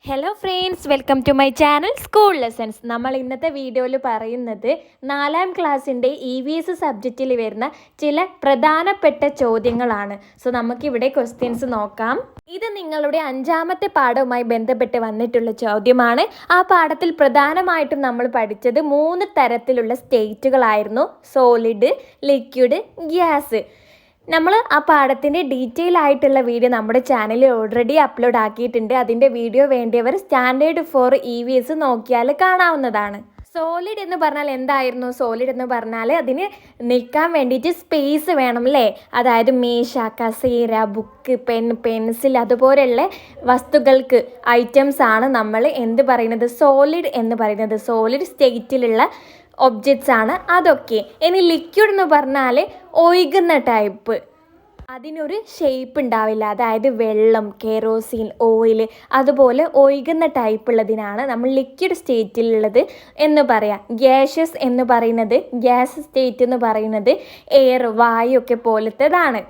Hello friends, welcome to my channel school lessons. നമ്മൾ ഇന്നത്തെ വീഡിയോയിൽ പറയുന്നത് 4ാം ക്ലാസ്സിൻ്റെ EVS സബ്ജക്റ്റിൽ വരുന്ന ചില പ്രധാനപ്പെട്ട ചോദ്യങ്ങളാണ്. സോ നമുക്കിവിടെ ക്വസ്റ്റ്യൻസ് നോക്കാം. ഇത് നിങ്ങളുടെ 5ാമത്തെ പാഠവുമായി ബന്ധപ്പെട്ട് വന്നിട്ടുള്ള ചോദ്യമാണ്. ആ പാഠത്തിൽ പ്രധാനമായിട്ടും നമ്മൾ പഠിച്ചത് 3 തരത്തിലുള്ള സ്റ്റേറ്റുകളായിരുന്നു: സോളിഡ്, ലിക്വിഡ്, ഗ്യാസ്. നമ്മൾ ആ പാഠത്തിൻ്റെ ഡീറ്റെയിൽ ആയിട്ടുള്ള വീഡിയോ നമ്മുടെ ചാനലിൽ ഓൾറെഡി അപ്ലോഡ് ആക്കിയിട്ടുണ്ട്. അതിൻ്റെ വീഡിയോ വേണ്ടിയവർ സ്റ്റാൻഡേർഡ് ഫോർ EVS നോക്കിയാൽ കാണാവുന്നതാണ്. സോളിഡ് എന്ന് പറഞ്ഞാൽ എന്തായിരുന്നു? സോളിഡ് എന്ന് പറഞ്ഞാൽ അതിന് നിൽക്കാൻ വേണ്ടിയിട്ട് സ്പേസ് വേണം അല്ലേ? അതായത് മേശ, കസേര, ബുക്ക്, പെൻസിൽ അതുപോലെയുള്ള വസ്തുക്കൾക്ക് ഐറ്റംസ് ആണ് നമ്മൾ എന്ത് പറയുന്നത്? സോളിഡ് എന്ന് പറയുന്നത്. സോളിഡ് സ്റ്റേറ്റിലുള്ള ഒബ്ജക്ട്സ് ആണ് അതൊക്കെ. ഇനി ലിക്വിഡ് എന്ന് പറഞ്ഞാൽ ഒഴുകുന്ന ടൈപ്പ്, അതിനൊരു ഷേപ്പ് ഉണ്ടാവില്ല. അതായത് വെള്ളം, കെറോസിൻ, ഓയിൽ അതുപോലെ ഒഴുകുന്ന ടൈപ്പ് ഉള്ളതിനാണ് നമ്മൾ ലിക്വിഡ് സ്റ്റേറ്റിലുള്ളത് എന്ന് പറയാം. ഗ്യാഷ്യസ് എന്ന് പറയുന്നത്, ഗ്യാസ് സ്റ്റേറ്റ് എന്ന് പറയുന്നത് എയർ, വായു ഒക്കെ പോലത്തേതാണ്.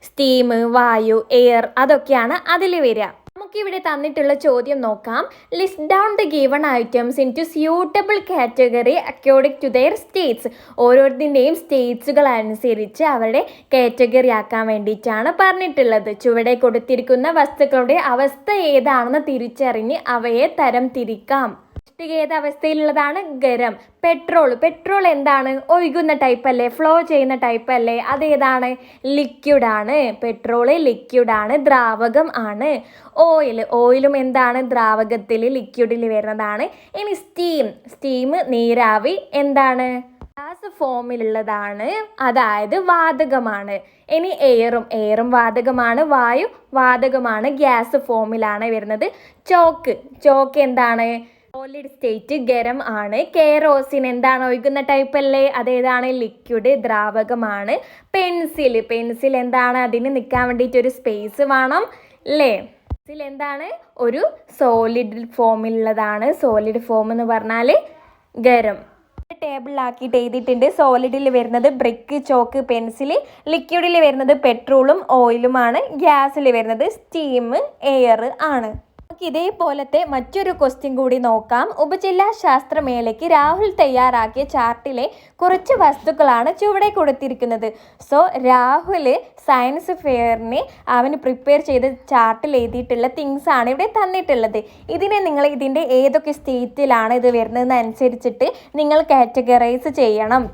സ്റ്റീം, വായു, എയർ അതൊക്കെയാണ് അതിൽ വരിക. നമുക്കിവിടെ തന്നിട്ടുള്ള ചോദ്യം നോക്കാം. List down the given items into suitable category according to their states. ഓരോരുത്തിൻ്റെയും സ്റ്റേറ്റ്സുകൾ അനുസരിച്ച് അവരുടെ കാറ്റഗറി ആക്കാൻ വേണ്ടിയിട്ടാണ് പറഞ്ഞിട്ടുള്ളത്. ചുവടെ കൊടുത്തിരിക്കുന്ന വസ്തുക്കളുടെ അവസ്ഥ ഏതാണെന്ന് തിരിച്ചറിഞ്ഞ് അവയെ തരം തിരിക്കാം. ഏത് അവസ്ഥയിലുള്ളതാണ്? ഗരം. പെട്രോൾ എന്താണ്? ഒഴുകുന്ന ടൈപ്പ് അല്ലേ? ഫ്ലോ ചെയ്യുന്ന ടൈപ്പ് അല്ലേ? ലിക്വിഡാണ്. പെട്രോള് ലിക്വിഡാണ്, ദ്രാവകം ആണ്. ഓയിലും എന്താണ്? ദ്രാവകത്തിൽ, ലിക്വിഡിൽ വരുന്നതാണ്. ഇനി സ്റ്റീം നീരാവി എന്താണ്? ഗ്യാസ് ഫോമിലുള്ളതാണ്, അതായത് വാതകമാണ്. ഇനി എയറും വാതകമാണ്, വായു വാതകമാണ്, ഗ്യാസ് ഫോമിലാണ് വരുന്നത്. ചോക്ക് എന്താണ്? സോളിഡ് സ്റ്റേറ്റ്, ഗരം ആണ്. കെറോസിൻ എന്താണ്? ഒഴുകുന്ന ടൈപ്പ് അല്ലേ? അതേതാണ്? ലിക്വിഡ്, ദ്രാവകമാണ്. പെൻസിൽ എന്താണ്? അതിന് നിൽക്കാൻ വേണ്ടിയിട്ട് ഒരു സ്പേസ് വേണം അല്ലേ? പെൻസിൽ എന്താണ്? ഒരു സോളിഡ് ഫോമിലുള്ളതാണ്. സോളിഡ് ഫോം എന്ന് പറഞ്ഞാൽ ഗരം. ടേബിളിലാക്കിയിട്ട് എഴുതിയിട്ടുണ്ട്. സോളിഡിൽ വരുന്നത് ബ്രിക്ക്, ചോക്ക്, പെൻസിൽ. ലിക്വിഡിൽ വരുന്നത് പെട്രോളും ഓയിലുമാണ്. ഗ്യാസിൽ വരുന്നത് സ്റ്റീം, എയർ ആണ്. ഇതേപോലത്തെ മറ്റൊരു ക്വസ്റ്റ്യൻ കൂടി നോക്കാം. ഉപജില്ലാ ശാസ്ത്രമേളയ്ക്ക് രാഹുൽ തയ്യാറാക്കിയ ചാർട്ടിലെ കുറച്ച് വസ്തുക്കളാണ് ചുവടെ കൊടുത്തിരിക്കുന്നത്. സോ രാഹുൽ സയൻസ് ഫെയറിന് അവന് പ്രിപ്പയർ ചെയ്ത ചാർട്ടിൽ എഴുതിയിട്ടുള്ള തിങ്സ് ആണ് ഇവിടെ തന്നിട്ടുള്ളത്. ഇതിനെ നിങ്ങൾ ഇതിൻ്റെ ഏതൊക്കെ സ്റ്റേറ്റിലാണ് ഇത് വരുന്നതെന്ന് അനുസരിച്ചിട്ട് നിങ്ങൾ കാറ്റഗറൈസ് ചെയ്യണം.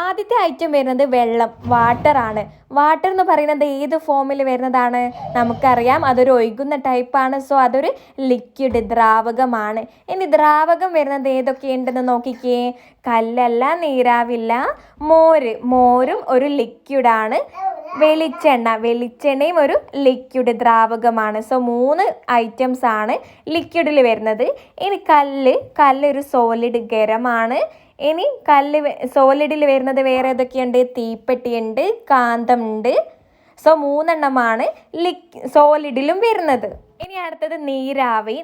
ആദ്യത്തെ ഐറ്റം വരുന്നത് വെള്ളം, വാട്ടർ ആണ്. വാട്ടർ എന്ന് പറയുന്നത് ഏത് ഫോമിൽ വരുന്നതാണ്? നമുക്കറിയാം, അതൊരു ഒഴുകുന്ന ടൈപ്പാണ്. സോ അതൊരു ലിക്വിഡ്, ദ്രാവകമാണ്. ഇനി ദ്രാവകം വരുന്നത് ഏതൊക്കെയുണ്ടെന്ന് നോക്കിക്കേ. കല്ലല്ല, നീരാവില്ല. മോരും ഒരു ലിക്വിഡാണ്. വെളിച്ചെണ്ണയും ഒരു ലിക്വിഡ്, ദ്രാവകമാണ്. സോ 3 ഐറ്റംസ് ആണ് ലിക്വിഡിൽ വരുന്നത്. ഇനി കല്ലൊരു സോളിഡ്, ഗരമാണ്. ഇനി സോളിഡിൽ വരുന്നത് വേറെ ഏതൊക്കെയുണ്ട്? തീപ്പെട്ടിയുണ്ട്, കാന്തമുണ്ട്. സോ 3 എണ്ണമാണ് സോളിഡിലും വരുന്നത്. ഇനി അടുത്തത് നീരാവി.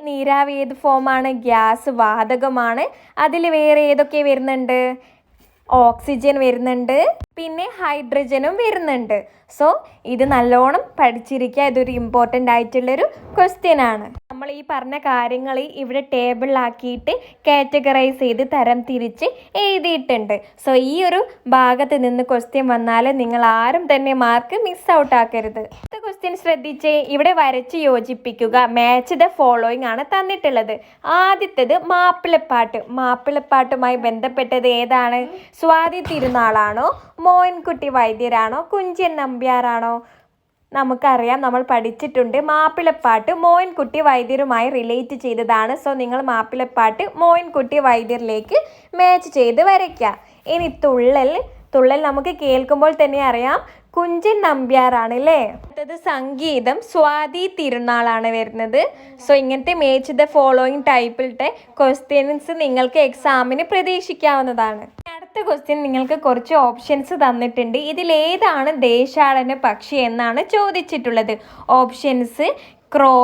ഏത് ഫോമാണ്? ഗ്യാസ്, വാതകമാണ്. അതിൽ വേറെ ഏതൊക്കെ വരുന്നുണ്ട്? ഓക്സിജൻ വരുന്നുണ്ട്, പിന്നെ ഹൈഡ്രജനും വരുന്നുണ്ട്. സോ ഇത് നല്ലോണം പഠിച്ചിരിക്കുക. ഇതൊരു ഇമ്പോർട്ടൻ്റ് ആയിട്ടുള്ളൊരു ക്വസ്റ്റ്യൻ ആണ്. നമ്മൾ ഈ പറഞ്ഞ കാര്യങ്ങൾ ഇവിടെ ടേബിളിലാക്കിയിട്ട് കാറ്റഗറൈസ് ചെയ്ത് തരം തിരിച്ച് എഴുതിയിട്ടുണ്ട്. സോ ഈ ഒരു ഭാഗത്ത് നിന്ന് ക്വസ്റ്റ്യൻ വന്നാൽ നിങ്ങൾ ആരും തന്നെ മാർക്ക് മിസ് ഔട്ട് ആക്കരുത്. അടുത്ത ക്വസ്റ്റ്യൻ ശ്രദ്ധിച്ചേ. ഇവിടെ വരച്ച് യോജിപ്പിക്കുക. മാച്ച് ദ ഫോളോയിങ് ആണ് തന്നിട്ടുള്ളത്. ആദ്യത്തേത് മാപ്പിളപ്പാട്ടുമായി ബന്ധപ്പെട്ടത് ഏതാണ്? സ്വാതി തിരുനാളാണോ, മോയിൻകുട്ടി വൈദ്യരാണോ, കുഞ്ചൻ നമ്പ്യാരാണോ? നമുക്കറിയാം, നമ്മൾ പഠിച്ചിട്ടുണ്ട്. മാപ്പിളപ്പാട്ട് മോയിൻകുട്ടി വൈദ്യരുമായി റിലേറ്റ് ചെയ്തതാണ്. സോ നിങ്ങൾ മാപ്പിളപ്പാട്ട് മോയിൻകുട്ടി വൈദ്യരിലേക്ക് മാച്ച് ചെയ്ത് വരയ്ക്കുക. ഇനി തുള്ളൽ നമുക്ക് കേൾക്കുമ്പോൾ തന്നെ അറിയാം കുഞ്ചൻ നമ്പ്യാറാണ് അല്ലേ? അടുത്തത് സംഗീതം, സ്വാതി തിരുനാളാണ് വരുന്നത്. സോ ഇങ്ങനത്തെ മേച്ച് ദ ഫോളോയിങ് ടൈപ്പിലത്തെ ക്വസ്റ്റ്യൻസ് നിങ്ങൾക്ക് എക്സാമിന് പ്രതീക്ഷിക്കാവുന്നതാണ്. അടുത്ത ക്വസ്റ്റ്യൻ നിങ്ങൾക്ക് കുറച്ച് ഓപ്ഷൻസ് തന്നിട്ടുണ്ട്. ഇതിലേതാണ് ദേശാടന പക്ഷി എന്നാണ് ചോദിച്ചിട്ടുള്ളത്. ഓപ്ഷൻസ്: ക്രോ,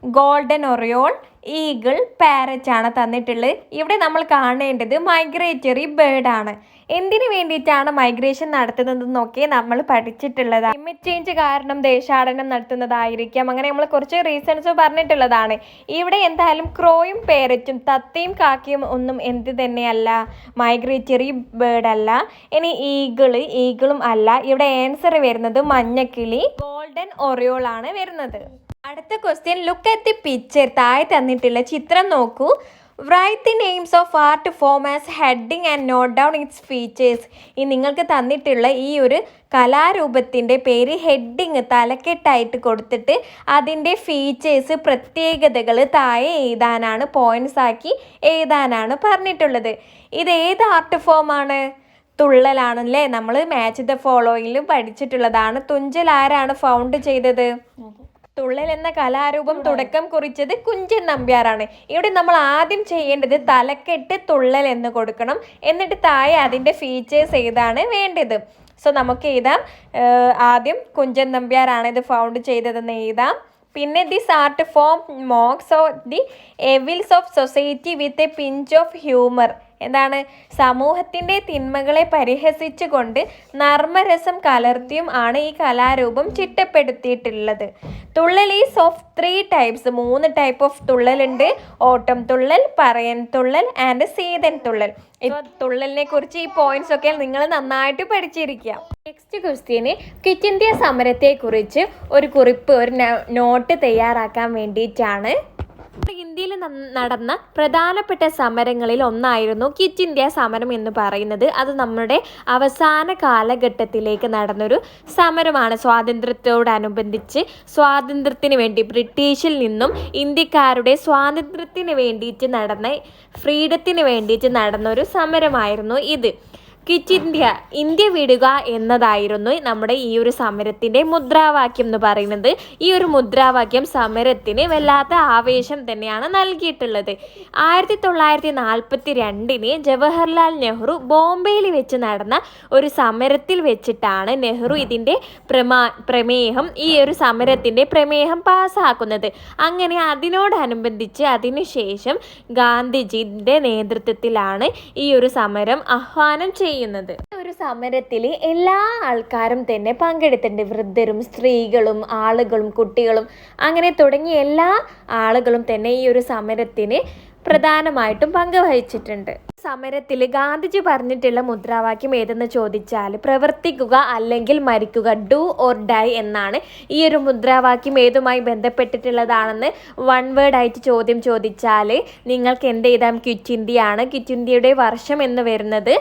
ഗോൾഡൻ ഒറിയോൾ, ഈഗിൾ, പാരറ്റ് ആണ് തന്നിട്ടുള്ളത്. ഇവിടെ നമ്മൾ കാണേണ്ടത് മൈഗ്രേറ്ററി ബേർഡാണ്. എന്തിനു വേണ്ടിയിട്ടാണ് മൈഗ്രേഷൻ നടത്തുന്നതെന്നൊക്കെ നമ്മൾ പഠിച്ചിട്ടുള്ളതാണ്. ക്ലൈമറ്റ് ചേഞ്ച് കാരണം ദേശാടനം നടത്തുന്നതായിരിക്കാം. അങ്ങനെ നമ്മൾ കുറച്ച് റീസൺസ് പറഞ്ഞിട്ടുള്ളതാണ്. ഇവിടെ എന്തായാലും ക്രോയും പാരറ്റും തത്തയും കാക്കയും ഒന്നും എന്ത് തന്നെയല്ല, മൈഗ്രേറ്ററി ബേർഡ് അല്ല. ഇനി ഈഗിളും അല്ല. ഇവിടെ ആൻസർ വരുന്നത് മഞ്ഞക്കിളി, ഗോൾഡൻ ഒറിയോൾ ആണ് വരുന്നത്. അടുത്ത question, look at the picture. താഴെ തന്നിട്ടുള്ള ചിത്രം നോക്കൂ. Write the names of art form as heading and note down its features. ഈ നിങ്ങൾക്ക് തന്നിട്ടുള്ള ഈ ഒരു കലാരൂപത്തിൻ്റെ പേര് ഹെഡിങ് തലക്കെട്ടായിട്ട് കൊടുത്തിട്ട് അതിൻ്റെ ഫീച്ചേഴ്സ്, പ്രത്യേകതകൾ താഴെ എഴുതാനാണ്, പോയിന്റ്സ് ആക്കി എഴുതാനാണ് പറഞ്ഞിട്ടുള്ളത്. ഇത് ഏത് ആർട്ട് ഫോമാണ്? തുള്ളലാണല്ലേ. നമ്മൾ മാച്ച് ദ ഫോളോയിലും പഠിച്ചിട്ടുള്ളതാണ്. തുഞ്ചൽ ആരാണ് ഫൗണ്ട് ചെയ്തത്? തുള്ളൽ എന്ന കലാരൂപം തുടക്കം കുറിച്ചത് കുഞ്ചൻ നമ്പ്യാരാണ്. ഇവിടെ നമ്മൾ ആദ്യം ചെയ്യേണ്ടത് തലക്കെട്ട് തുള്ളൽ എന്ന് കൊടുക്കണം. എന്നിട്ട് താഴെ അതിൻ്റെ ഫീച്ചേഴ്സ് ഏതാണ് വേണ്ടത്. സോ നമുക്ക് എഴുതാം, ആദ്യം കുഞ്ചൻ നമ്പ്യാരാണ് ഇത് ഫൗണ്ട് ചെയ്തതെന്ന് എഴുതാം. പിന്നെ this art form mocks of the evils of society with a pinch of humour. എന്താണ്? സമൂഹത്തിൻ്റെ തിന്മകളെ പരിഹസിച്ചുകൊണ്ട് നർമ്മരസം കലർത്തിയും ആണ് ഈ കലാരൂപം ചിട്ടപ്പെടുത്തിയിട്ടുള്ളത്. Thullal is of 3 types. 3 type of തുള്ളലുണ്ട്. ഓട്ടം തുള്ളൽ, പറയൻ തുള്ളൽ ആൻഡ് സീതൻ തുള്ളൽ. തുള്ളലിനെ കുറിച്ച് ഈ പോയിന്റ്സ് ഒക്കെ നിങ്ങൾ നന്നായിട്ട് പഠിച്ചിരിക്കുക. നെക്സ്റ്റ് ക്വസ്റ്റ്യന്, ക്വിറ്റ് ഇന്ത്യ സമരത്തെ കുറിച്ച് ഒരു കുറിപ്പ്, ഒരു നോട്ട് തയ്യാറാക്കാൻ വേണ്ടിയിട്ടാണ്. ഇന്ത്യയിൽ നടന്ന പ്രധാനപ്പെട്ട സമരങ്ങളിൽ ഒന്നായിരുന്നു ക്വിറ്റ് ഇന്ത്യ സമരം എന്ന് പറയുന്നത്. അത് നമ്മുടെ അവസാന കാലഘട്ടത്തിലേക്ക് നടന്നൊരു സമരമാണ്. സ്വാതന്ത്ര്യത്തോടനുബന്ധിച്ച് സ്വാതന്ത്ര്യത്തിന് വേണ്ടി, ബ്രിട്ടീഷിൽ നിന്നും ഇന്ത്യക്കാരുടെ സ്വാതന്ത്ര്യത്തിന് വേണ്ടിയിട്ട് നടന്ന, ഫ്രീഡത്തിന് വേണ്ടിയിട്ട് നടന്നൊരു സമരമായിരുന്നു ഇത്. ക്വിറ്റ് ഇന്ത്യ, ഇന്ത്യ വിടുക എന്നതായിരുന്നു നമ്മുടെ ഈ ഒരു സമരത്തിൻ്റെ മുദ്രാവാക്യം എന്ന് പറയുന്നത്. ഈ ഒരു മുദ്രാവാക്യം സമരത്തിന് വല്ലാത്ത ആവേശം തന്നെയാണ് നൽകിയിട്ടുള്ളത്. 1942 ജവഹർലാൽ നെഹ്റു ബോംബെയിൽ വെച്ച് നടന്ന ഒരു സമരത്തിൽ വെച്ചിട്ടാണ് നെഹ്റു ഇതിൻ്റെ പ്രമേയം, ഈ ഒരു സമരത്തിൻ്റെ പ്രമേയം പാസ്സാക്കുന്നത്. അങ്ങനെ അതിനോടനുബന്ധിച്ച് അതിനുശേഷം ഗാന്ധിജിയുടെ നേതൃത്വത്തിലാണ് ഈ ഒരു സമരം ആഹ്വാനം ചെയ്യുന്നത്. ഒരു സമരത്തിൽ എല്ലാ ആൾക്കാരും തന്നെ പങ്കെടുത്തിട്ടുണ്ട്. വൃദ്ധരും, സ്ത്രീകളും, ആളുകളും, കുട്ടികളും, അങ്ങനെ തുടങ്ങിയ എല്ലാ ആളുകളും തന്നെ ഈ ഒരു സമരത്തിന് പ്രധാനമായിട്ടും പങ്കുവഹിച്ചിട്ടുണ്ട്. സമരത്തിൽ ഗാന്ധിജി പറഞ്ഞിട്ടുള്ള മുദ്രാവാക്യം ഏതെന്ന് ചോദിച്ചാൽ പ്രവർത്തിക്കുക അല്ലെങ്കിൽ മരിക്കുക, ഡു ഓർ ഡൈ എന്നാണ്. ഈ ഒരു മുദ്രാവാക്യം ഏതുമായി ബന്ധപ്പെട്ടിട്ടുള്ളതാണെന്ന് വൺ വേർഡ് ആയിട്ട് ചോദ്യം ചോദിച്ചാൽ നിങ്ങൾക്ക് എന്ത് എഴുതാം? ക്വിറ്റ് ഇന്ത്യ ആണ്. ക്വിറ്റ് ഇന്ത്യയുടെ വർഷം എന്ന് വരുന്നത്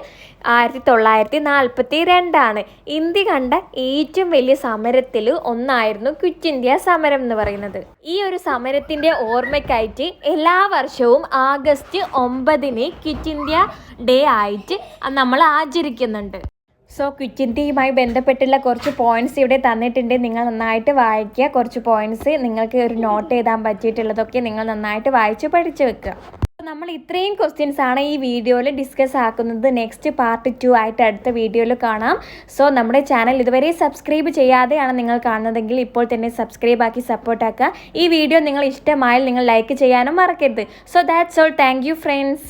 1942. ഇന്ത്യ കണ്ട ഏറ്റവും വലിയ സമരത്തിൽ ഒന്നായിരുന്നു ക്വിറ്റ് ഇന്ത്യ സമരം എന്ന് പറയുന്നത്. ഈ ഒരു സമരത്തിൻ്റെ ഓർമ്മയ്ക്കായിട്ട് എല്ലാ വർഷവും ആഗസ്റ്റ് 9 ക്വിറ്റ് ഇന്ത്യ ഡേ ആയിട്ട് നമ്മൾ ആചരിക്കുന്നുണ്ട്. സോ ക്വിറ്റ് ഇന്ത്യയുമായി ബന്ധപ്പെട്ടുള്ള കുറച്ച് പോയിന്റ്സ് ഇവിടെ തന്നിട്ടുണ്ട്. നിങ്ങൾ നന്നായിട്ട് വായിക്കുക. കുറച്ച് പോയിന്റ്സ് നിങ്ങൾക്ക് ഒരു നോട്ട് എഴുതാൻ പറ്റിയിട്ടുള്ളതൊക്കെ നിങ്ങൾ നന്നായിട്ട് വായിച്ച് പഠിച്ചു വെക്കുക. നമ്മൾ ഇത്രയും ക്വസ്റ്റ്യൻസ് ആണ് ഈ വീഡിയോയിൽ ഡിസ്കസ് ആക്കുന്നത്. നെക്സ്റ്റ് പാർട്ട് 2 ആയിട്ട് അടുത്ത വീഡിയോയിൽ കാണാം. സോ നമ്മുടെ ചാനൽ ഇതുവരെ സബ്സ്ക്രൈബ് ചെയ്യാതെയാണ് നിങ്ങൾ കാണുന്നതെങ്കിൽ ഇപ്പോൾ തന്നെ സബ്സ്ക്രൈബ് ആക്കി സപ്പോർട്ടാക്കുക. ഈ വീഡിയോ നിങ്ങൾ ഇഷ്ടമായാൽ നിങ്ങൾ ലൈക്ക് ചെയ്യാനും മറക്കരുത്. So that's all. Thank you friends.